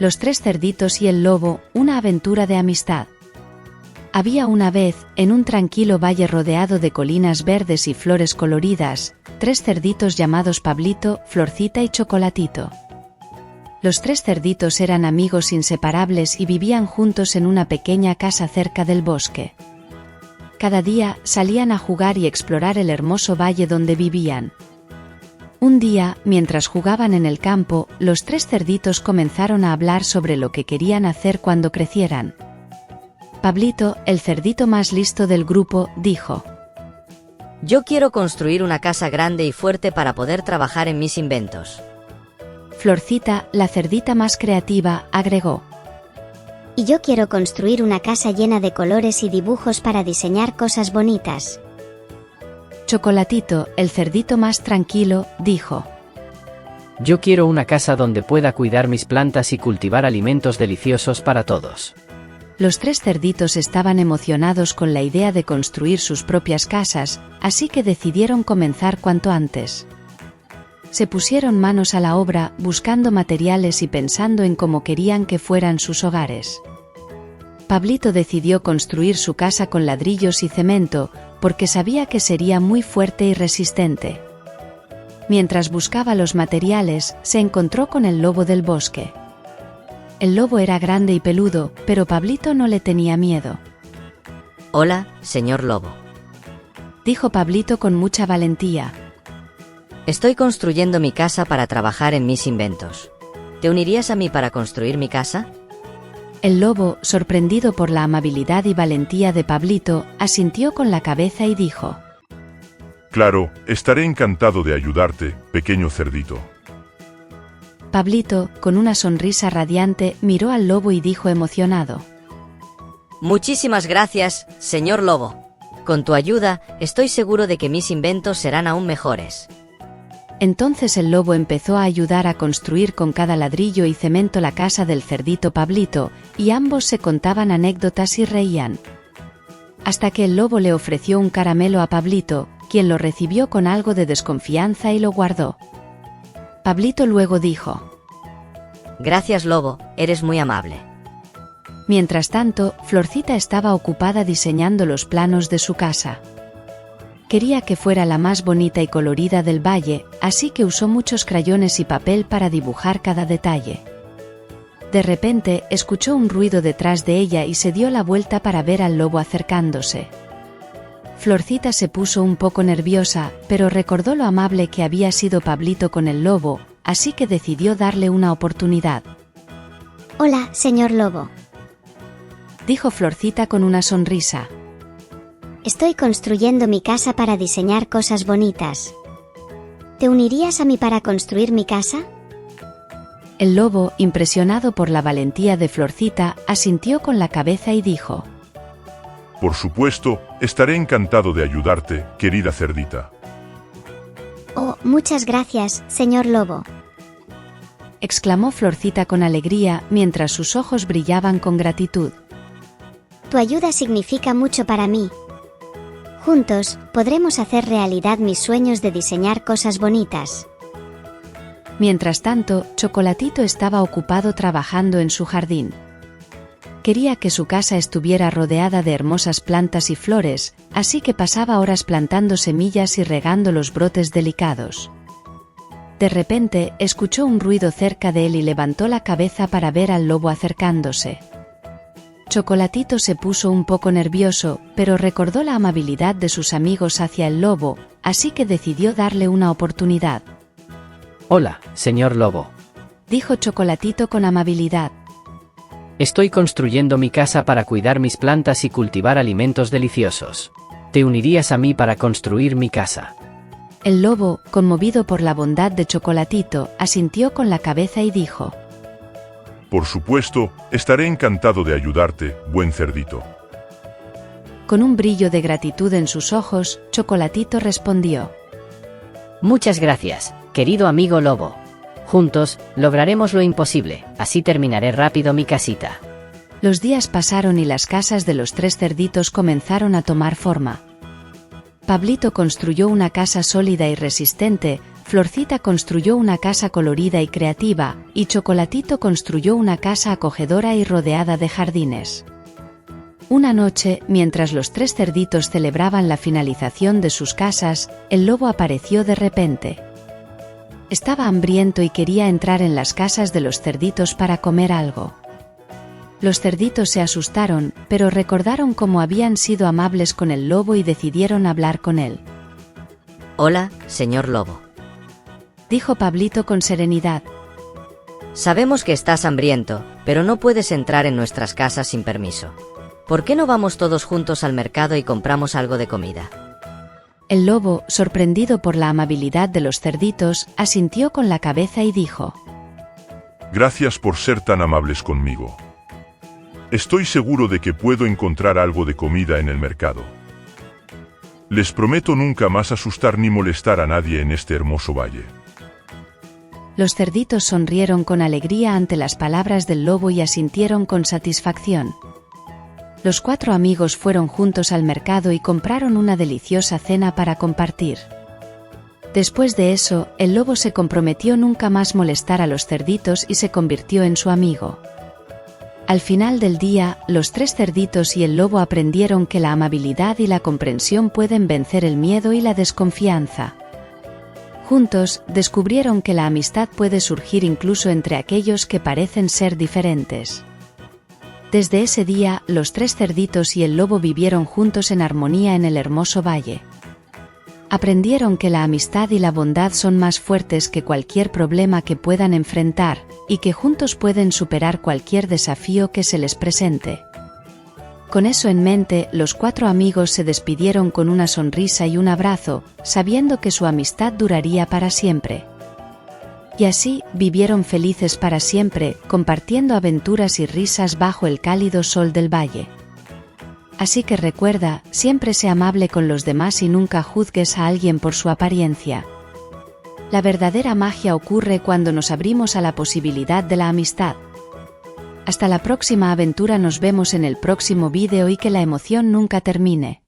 Los tres cerditos y el lobo, una aventura de amistad. Había una vez, en un tranquilo valle rodeado de colinas verdes y flores coloridas, tres cerditos llamados Pablito, Florcita y Chocolatito. Los tres cerditos eran amigos inseparables y vivían juntos en una pequeña casa cerca del bosque. Cada día salían a jugar y explorar el hermoso valle donde vivían. Un día, mientras jugaban en el campo, los tres cerditos comenzaron a hablar sobre lo que querían hacer cuando crecieran. Pablito, el cerdito más listo del grupo, dijo: Yo quiero construir una casa grande y fuerte para poder trabajar en mis inventos. Florcita, la cerdita más creativa, agregó: Y yo quiero construir una casa llena de colores y dibujos para diseñar cosas bonitas. Chocolatito, el cerdito más tranquilo, dijo: Yo quiero una casa donde pueda cuidar mis plantas y cultivar alimentos deliciosos para todos. Los tres cerditos estaban emocionados con la idea de construir sus propias casas, así que decidieron comenzar cuanto antes. Se pusieron manos a la obra, buscando materiales y pensando en cómo querían que fueran sus hogares. Pablito decidió construir su casa con ladrillos y cemento, porque sabía que sería muy fuerte y resistente. Mientras buscaba los materiales, se encontró con el lobo del bosque. El lobo era grande y peludo, pero Pablito no le tenía miedo. Hola, señor lobo. Dijo Pablito con mucha valentía. Estoy construyendo mi casa para trabajar en mis inventos. ¿Te unirías a mí para construir mi casa? El lobo, sorprendido por la amabilidad y valentía de Pablito, asintió con la cabeza y dijo: Claro, estaré encantado de ayudarte, pequeño cerdito. Pablito, con una sonrisa radiante, miró al lobo y dijo emocionado: Muchísimas gracias, señor lobo. Con tu ayuda, estoy seguro de que mis inventos serán aún mejores. Entonces el lobo empezó a ayudar a construir con cada ladrillo y cemento la casa del cerdito Pablito, y ambos se contaban anécdotas y reían. Hasta que el lobo le ofreció un caramelo a Pablito, quien lo recibió con algo de desconfianza y lo guardó. Pablito luego dijo: Gracias, lobo, eres muy amable. Mientras tanto, Florcita estaba ocupada diseñando los planos de su casa. Quería que fuera la más bonita y colorida del valle, así que usó muchos crayones y papel para dibujar cada detalle. De repente, escuchó un ruido detrás de ella y se dio la vuelta para ver al lobo acercándose. Florcita se puso un poco nerviosa, pero recordó lo amable que había sido Pablito con el lobo, así que decidió darle una oportunidad. Hola, señor lobo. Dijo Florcita con una sonrisa. Estoy construyendo mi casa para diseñar cosas bonitas. ¿Te unirías a mí para construir mi casa? El lobo, impresionado por la valentía de Florcita, asintió con la cabeza y dijo: Por supuesto, estaré encantado de ayudarte, querida cerdita. Oh, muchas gracias, señor lobo. Exclamó Florcita con alegría, mientras sus ojos brillaban con gratitud. Tu ayuda significa mucho para mí. Juntos, podremos hacer realidad mis sueños de diseñar cosas bonitas. Mientras tanto, Chocolatito estaba ocupado trabajando en su jardín. Quería que su casa estuviera rodeada de hermosas plantas y flores, así que pasaba horas plantando semillas y regando los brotes delicados. De repente, escuchó un ruido cerca de él y levantó la cabeza para ver al lobo acercándose. Chocolatito se puso un poco nervioso, pero recordó la amabilidad de sus amigos hacia el lobo, así que decidió darle una oportunidad. Hola, señor lobo. Dijo Chocolatito con amabilidad. Estoy construyendo mi casa para cuidar mis plantas y cultivar alimentos deliciosos. ¿Te unirías a mí para construir mi casa? El lobo, conmovido por la bondad de Chocolatito, asintió con la cabeza y dijo: Por supuesto, estaré encantado de ayudarte, buen cerdito. Con un brillo de gratitud en sus ojos, Chocolatito respondió: Muchas gracias, querido amigo lobo. Juntos, lograremos lo imposible, así terminaré rápido mi casita. Los días pasaron y las casas de los tres cerditos comenzaron a tomar forma. Pablito construyó una casa sólida y resistente, Florcita construyó una casa colorida y creativa, y Chocolatito construyó una casa acogedora y rodeada de jardines. Una noche, mientras los 3 cerditos celebraban la finalización de sus casas, el lobo apareció de repente. Estaba hambriento y quería entrar en las casas de los cerditos para comer algo. Los cerditos se asustaron, pero recordaron cómo habían sido amables con el lobo y decidieron hablar con él. Hola, señor lobo. Dijo Pablito con serenidad. Sabemos que estás hambriento, pero no puedes entrar en nuestras casas sin permiso. ¿Por qué no vamos todos juntos al mercado y compramos algo de comida? El lobo, sorprendido por la amabilidad de los cerditos, asintió con la cabeza y dijo: Gracias por ser tan amables conmigo. Estoy seguro de que puedo encontrar algo de comida en el mercado. Les prometo nunca más asustar ni molestar a nadie en este hermoso valle. Los cerditos sonrieron con alegría ante las palabras del lobo y asintieron con satisfacción. Los 4 amigos fueron juntos al mercado y compraron una deliciosa cena para compartir. Después de eso, el lobo se comprometió nunca más molestar a los cerditos y se convirtió en su amigo. Al final del día, los 3 cerditos y el lobo aprendieron que la amabilidad y la comprensión pueden vencer el miedo y la desconfianza. Juntos, descubrieron que la amistad puede surgir incluso entre aquellos que parecen ser diferentes. Desde ese día, los 3 cerditos y el lobo vivieron juntos en armonía en el hermoso valle. Aprendieron que la amistad y la bondad son más fuertes que cualquier problema que puedan enfrentar, y que juntos pueden superar cualquier desafío que se les presente. Con eso en mente, los 4 amigos se despidieron con una sonrisa y un abrazo, sabiendo que su amistad duraría para siempre. Y así, vivieron felices para siempre, compartiendo aventuras y risas bajo el cálido sol del valle. Así que recuerda, siempre sé amable con los demás y nunca juzgues a alguien por su apariencia. La verdadera magia ocurre cuando nos abrimos a la posibilidad de la amistad. Hasta la próxima aventura, nos vemos en el próximo vídeo y que la emoción nunca termine.